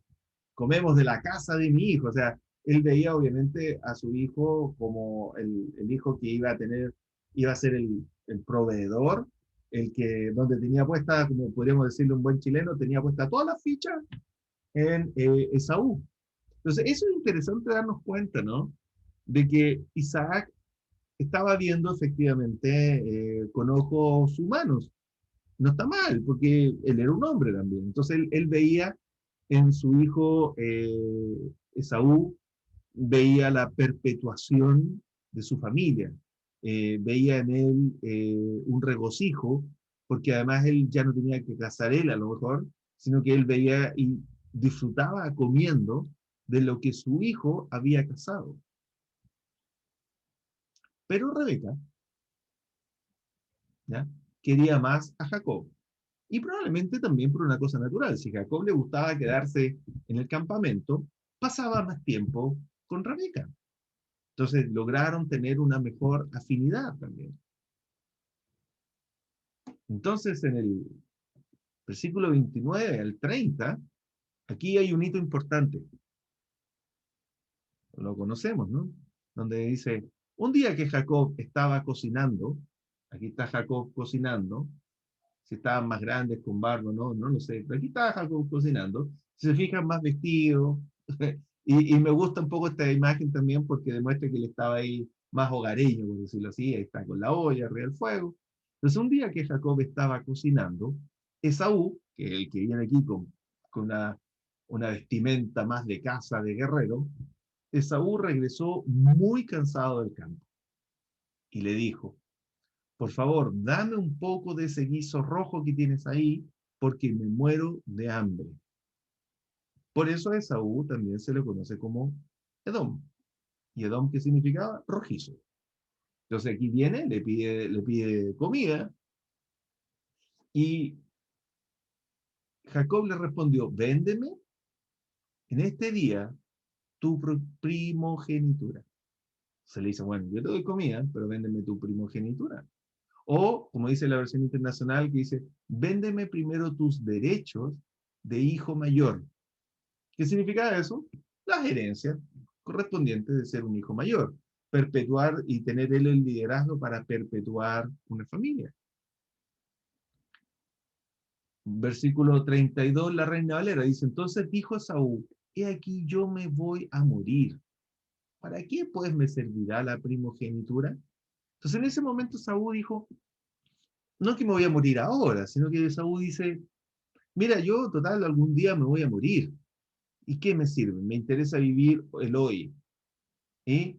comemos de la casa de mi hijo, o sea, él veía obviamente a su hijo como el hijo que iba a tener, iba a ser el proveedor, el que, donde tenía puesta, como podríamos decirle un buen chileno, tenía puesta todas las fichas en Esaú. Entonces, eso es interesante darnos cuenta, ¿no? De que Isaac estaba viendo efectivamente con ojos humanos. No está mal, porque él era un hombre también. Entonces, él veía en su hijo Esaú, veía la perpetuación de su familia. Veía en él un regocijo, porque además él ya no tenía que casar él a lo mejor, sino que él veía y disfrutaba comiendo de lo que su hijo había casado. Pero Rebeca, ¿ya?, quería más a Jacob. Y probablemente también por una cosa natural. Si a Jacob le gustaba quedarse en el campamento, pasaba más tiempo con Rebeca. Entonces lograron tener una mejor afinidad también. Entonces en el versículo 29 al 30, aquí hay un hito importante. Lo conocemos, ¿no? Donde dice, un día que Jacob estaba cocinando, aquí está Jacob cocinando, si estaban más grandes con barba, no lo sé, pero aquí estaba Jacob cocinando, si se fijan más vestido, y me gusta un poco esta imagen también porque demuestra que él estaba ahí más hogareño, por decirlo así, ahí está con la olla arriba del fuego. Entonces un día que Jacob estaba cocinando, Esaú, que es el que viene aquí con una vestimenta más de caza, de guerrero, Esaú regresó muy cansado del campo y le dijo, por favor, dame un poco de ese guiso rojo que tienes ahí, porque me muero de hambre. Por eso a Esaú también se le conoce como Edom. ¿Y Edom qué significaba? Rojizo. Entonces aquí viene, le pide comida, y Jacob le respondió, véndeme en este día tu primogenitura. Se le dice, bueno, yo te doy comida, pero véndeme tu primogenitura. O, como dice la versión internacional, que dice, véndeme primero tus derechos de hijo mayor. ¿Qué significa eso? Las herencias correspondientes de ser un hijo mayor. Perpetuar y tener él el liderazgo para perpetuar una familia. Versículo 32, la Reina Valera dice, entonces dijo Saúl, he aquí yo me voy a morir. ¿Para qué pues me servirá la primogenitura? Entonces en ese momento Saúl dijo, no que me voy a morir ahora, sino que Saúl dice, mira, yo total algún día me voy a morir. ¿Y qué me sirve? Me interesa vivir el hoy. Y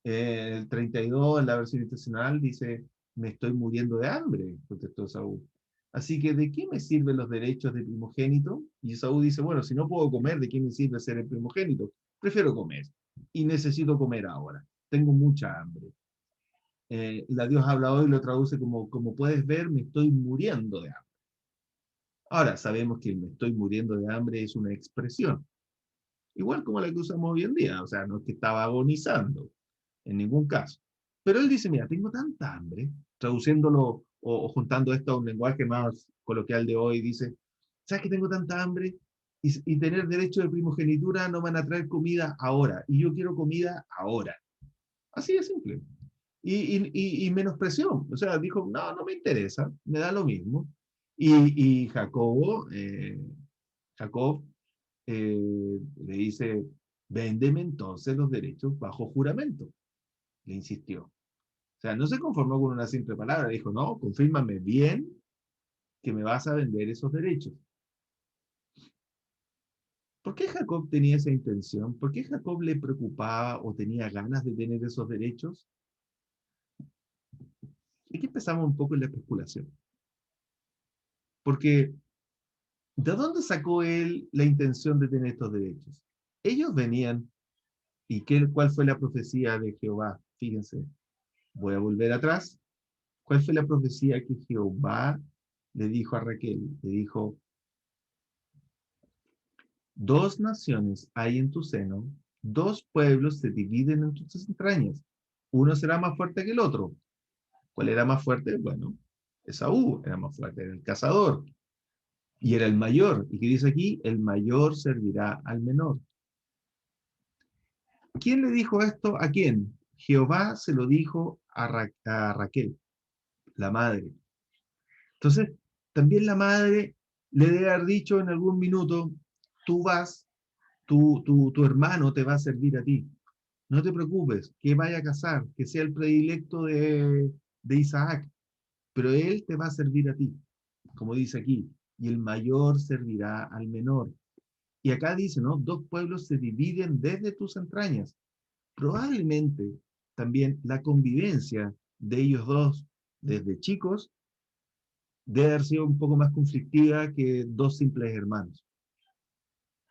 el 32 en la versión internacional dice, me estoy muriendo de hambre, contestó Saúl. Así que, ¿de qué me sirven los derechos de primogénito? Y Saúl dice, bueno, si no puedo comer, ¿de qué me sirve ser el primogénito? Prefiero comer. Y necesito comer ahora. Tengo mucha hambre. La Dios habla hoy lo traduce como puedes ver, me estoy muriendo de hambre. Ahora, sabemos que me estoy muriendo de hambre es una expresión, igual como la que usamos hoy en día, o sea, no es que estaba agonizando, en ningún caso. Pero él dice, mira, tengo tanta hambre, traduciéndolo o juntando esto a un lenguaje más coloquial de hoy, dice, ¿sabes que tengo tanta hambre? Y tener derecho de primogenitura no van a traer comida ahora, y yo quiero comida ahora. Así de simple. Y menospreció, o sea, dijo, no, no me interesa, me da lo mismo. Y Jacob le dice, véndeme entonces los derechos bajo juramento, le insistió. O sea, no se conformó con una simple palabra, dijo, no, confírmame bien que me vas a vender esos derechos. ¿Por qué Jacob tenía esa intención? ¿Por qué Jacob le preocupaba o tenía ganas de tener esos derechos? Y aquí empezamos un poco en la especulación. Porque, ¿de dónde sacó él la intención de tener estos derechos? Ellos venían, ¿y cuál fue la profecía de Jehová? Fíjense, voy a volver atrás. ¿Cuál fue la profecía que Jehová le dijo a Raquel? Le dijo, dos naciones hay en tu seno, dos pueblos se dividen en tus entrañas. Uno será más fuerte que el otro. ¿Cuál era más fuerte? Bueno, Esaú era más fuerte, era el cazador, y era el mayor. ¿Y qué dice aquí? El mayor servirá al menor. ¿Quién le dijo esto a quién? Jehová se lo dijo a Raquel, la madre. Entonces, también la madre le debe haber dicho en algún minuto, tú vas, tu hermano te va a servir a ti. No te preocupes, que vaya a casar, que sea el predilecto de Isaac, pero él te va a servir a ti, como dice aquí, y el mayor servirá al menor. Y acá dice, ¿no? Dos pueblos se dividen desde tus entrañas. Probablemente también la convivencia de ellos dos desde chicos debe haber sido un poco más conflictiva que dos simples hermanos.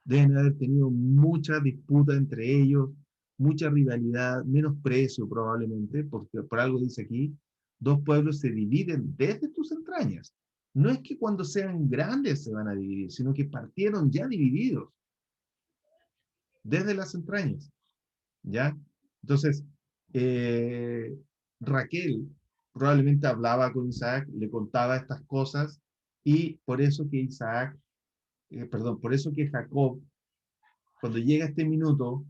Deben haber tenido mucha disputa entre ellos, mucha rivalidad, menosprecio probablemente, porque por algo dice aquí, dos pueblos se dividen desde tus entrañas. No es que cuando sean grandes se van a dividir, sino que partieron ya divididos desde las entrañas, ¿ya? Entonces, eh, Raquel probablemente hablaba con Isaac, le contaba estas cosas, y por eso que perdón, por eso que Jacob, cuando llega este minuto,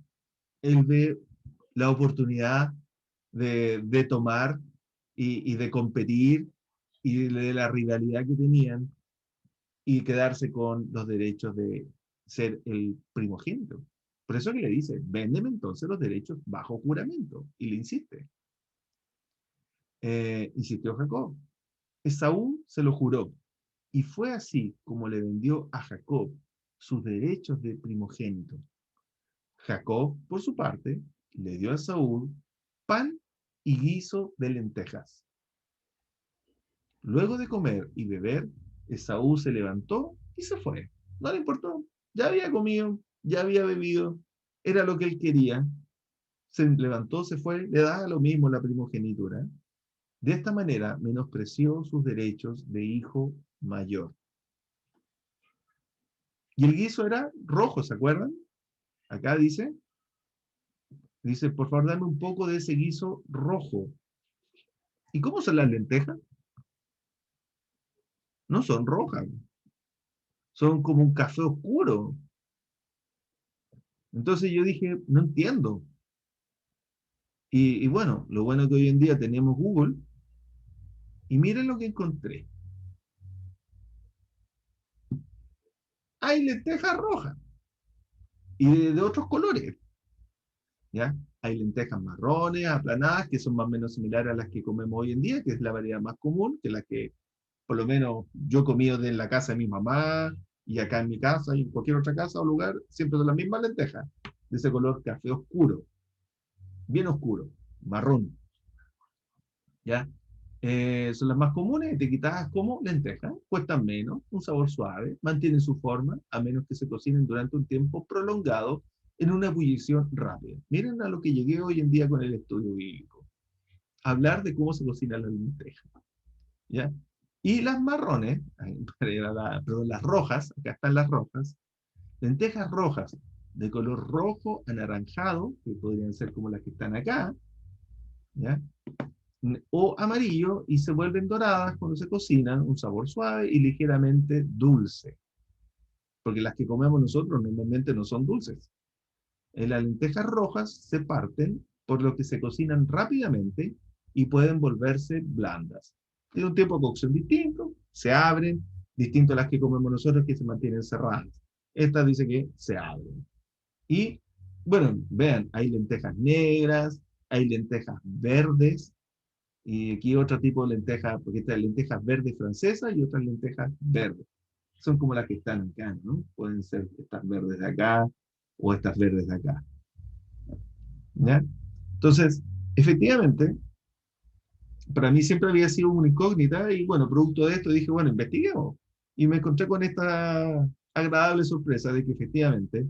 él ve la oportunidad de tomar y de competir y de la rivalidad que tenían y quedarse con los derechos de ser el primogénito. Por eso que le dice, véndeme entonces los derechos bajo juramento. Y le insiste. Insistió Jacob. Esaú se lo juró. Y fue así como le vendió a Jacob sus derechos de primogénito. Jacob, por su parte, le dio a Saúl pan y guiso de lentejas. Luego de comer y beber, Esaú se levantó y se fue. No le importó. Ya había comido, ya había bebido, era lo que él quería. Se levantó, se fue, le daba lo mismo la primogenitura. De esta manera menospreció sus derechos de hijo mayor. Y el guiso era rojo, ¿se acuerdan? Acá dice, por favor, dame un poco de ese guiso rojo. ¿Y cómo son las lentejas? No son rojas, son como un café oscuro. Entonces yo dije, no entiendo. Y bueno, lo bueno que hoy en día tenemos Google, y miren lo que encontré. Hay lentejas rojas y de otros colores, ¿ya? Hay lentejas marrones, aplanadas, que son más o menos similares a las que comemos hoy en día, que es la variedad más común, que la que por lo menos yo he comido de la casa de mi mamá, y acá en mi casa, y en cualquier otra casa o lugar, siempre son las mismas lentejas, de ese color café oscuro, bien oscuro, marrón, ¿ya? Son las más comunes, etiquetadas como lentejas, cuestan menos, un sabor suave, mantienen su forma, a menos que se cocinen durante un tiempo prolongado en una ebullición rápida. Miren a lo que llegué hoy en día con el estudio bíblico. Hablar de cómo se cocina la lenteja, ¿ya? Y las marrones, perdón, las rojas, acá están las rojas, lentejas rojas de color rojo anaranjado, que podrían ser como las que están acá, ¿ya? O amarillo, y se vuelven doradas cuando se cocinan, un sabor suave y ligeramente dulce, porque las que comemos nosotros normalmente no son dulces. Las lentejas rojas se parten, por lo que se cocinan rápidamente y pueden volverse blandas. Tiene un tiempo de cocción distinto, se abren, distinto a las que comemos nosotros, que se mantienen cerradas. Esta dice que se abren. Y, bueno, vean, hay lentejas negras, hay lentejas verdes, y aquí otro tipo de lentejas, porque estas lentejas verdes francesas y otras lentejas verdes. Son como las que están acá, ¿no? Pueden ser estas verdes de acá o estas verdes de acá. ¿Ya? Entonces, efectivamente, para mí siempre había sido una incógnita, y bueno, producto de esto dije, bueno, investiguemos. Y me encontré con esta agradable sorpresa de que efectivamente,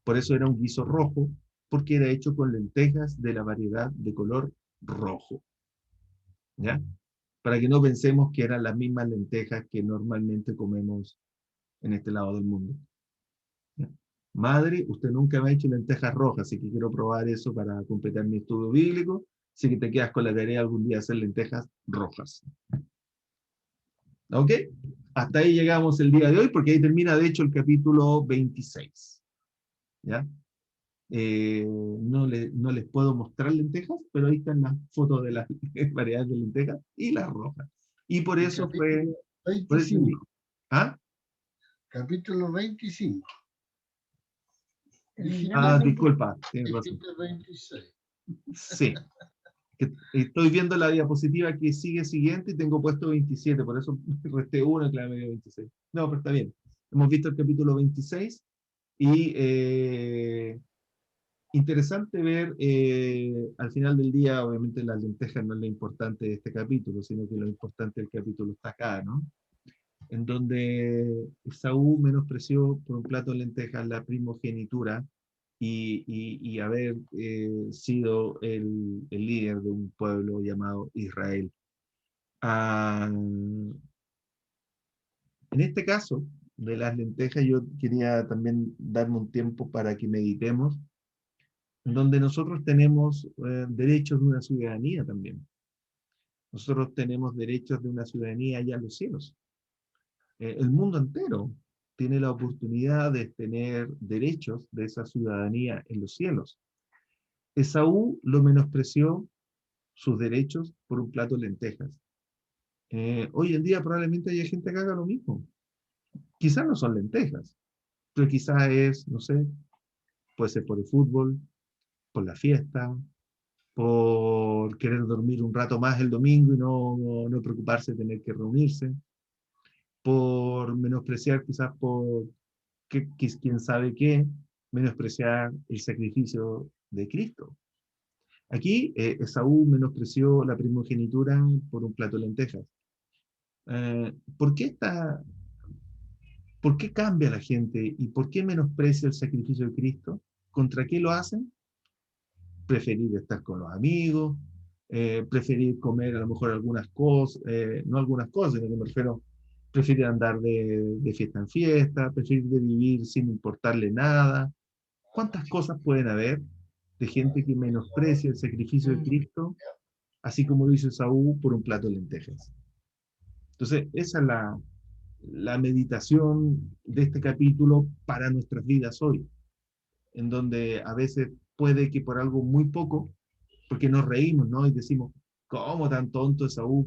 por eso era un guiso rojo, porque era hecho con lentejas de la variedad de color rojo. ¿Ya? Para que no pensemos que eran las mismas lentejas que normalmente comemos en este lado del mundo. ¿Ya? Madre, usted nunca me ha hecho lentejas rojas, así que quiero probar eso para completar mi estudio bíblico. Así que te quedas con la tarea algún día de hacer lentejas rojas. ¿Ok? Hasta ahí llegamos el día de hoy, porque ahí termina, de hecho, el capítulo 26. ¿Ya? No les puedo mostrar lentejas, pero ahí están las fotos de las variedades de lentejas y las rojas. Y por El eso capítulo por eso 25. ¿Ah? Capítulo 25. Disculpa, tienes razón. Dijiste 26. Sí. Estoy viendo la diapositiva que sigue siguiente y tengo puesto 27, por eso resté uno y claro, me dio 26. No, pero está bien. Hemos visto el capítulo 26 y interesante ver al final del día, obviamente las lentejas no es lo importante de este capítulo, sino que lo importante del capítulo está acá, ¿no? En donde Esaú menospreció por un plato de lentejas la primogenitura y haber sido el líder de un pueblo llamado Israel. Ah, en este caso de las lentejas, yo quería también darme un tiempo para que meditemos, en donde nosotros tenemos derechos de una ciudadanía también. Nosotros tenemos derechos de una ciudadanía allá en los cielos. El mundo entero tiene la oportunidad de tener derechos de esa ciudadanía en los cielos. Esaú lo menospreció sus derechos por un plato de lentejas. Hoy en día probablemente haya gente que haga lo mismo. Quizás no son lentejas, pero quizás es, no sé, puede ser por el fútbol, por la fiesta, por querer dormir un rato más el domingo y no preocuparse de tener que reunirse, por menospreciar quizás por quién sabe qué, menospreciar el sacrificio de Cristo. Aquí Esaú menospreció la primogenitura por un plato de lentejas. ¿Por qué por qué cambia la gente y por qué menosprecia el sacrificio de Cristo? ¿Contra qué lo hacen? Preferir estar con los amigos, preferir comer a lo mejor algunas cosas, no algunas cosas, sino que me refiero, preferir andar de fiesta en fiesta, preferir de vivir sin importarle nada. ¿Cuántas cosas pueden haber de gente que menosprecia el sacrificio de Cristo, así como lo hizo Saúl por un plato de lentejas? Entonces, esa es la meditación de este capítulo para nuestras vidas hoy, en donde a veces puede que por algo muy poco, porque nos reímos, ¿no? Y decimos, ¿cómo tan tonto es Saúl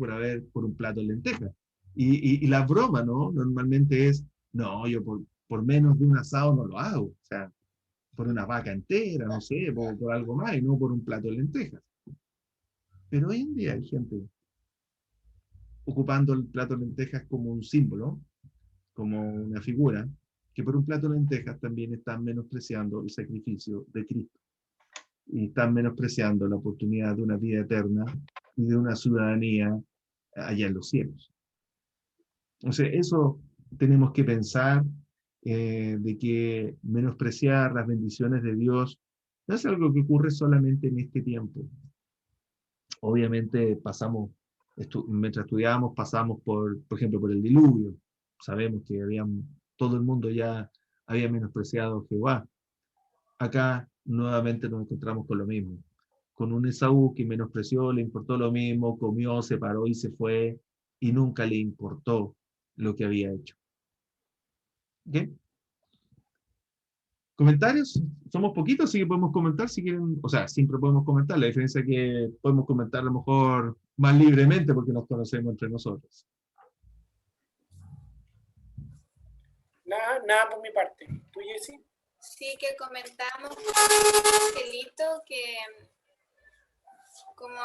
por un plato de lentejas? Y la broma, ¿no? Normalmente es, no, yo por menos de un asado no lo hago, o sea, por una vaca entera, no sé, por algo más, y no por un plato de lentejas. Pero hoy en día hay gente ocupando el plato de lentejas como un símbolo, como una figura, que por un plato de lentejas también están menospreciando el sacrificio de Cristo y están menospreciando la oportunidad de una vida eterna y de una ciudadanía allá en los cielos. Entonces, eso tenemos que pensar de que menospreciar las bendiciones de Dios no es algo que ocurre solamente en este tiempo. Obviamente mientras estudiábamos pasamos por ejemplo, por el diluvio. Sabemos que todo el mundo ya había menospreciado a Jehová. Acá nuevamente nos encontramos con lo mismo. Con un Esaú que menospreció, le importó lo mismo, comió, se paró y se fue, y nunca le importó lo que había hecho. ¿Ok? ¿Comentarios? Somos poquitos, así que podemos comentar si quieren, o sea, siempre podemos comentar, la diferencia es que podemos comentar a lo mejor más libremente porque nos conocemos entre nosotros. Nada por mi parte. ¿Tú, Jessy? Sí, que comentamos, Angelito, que como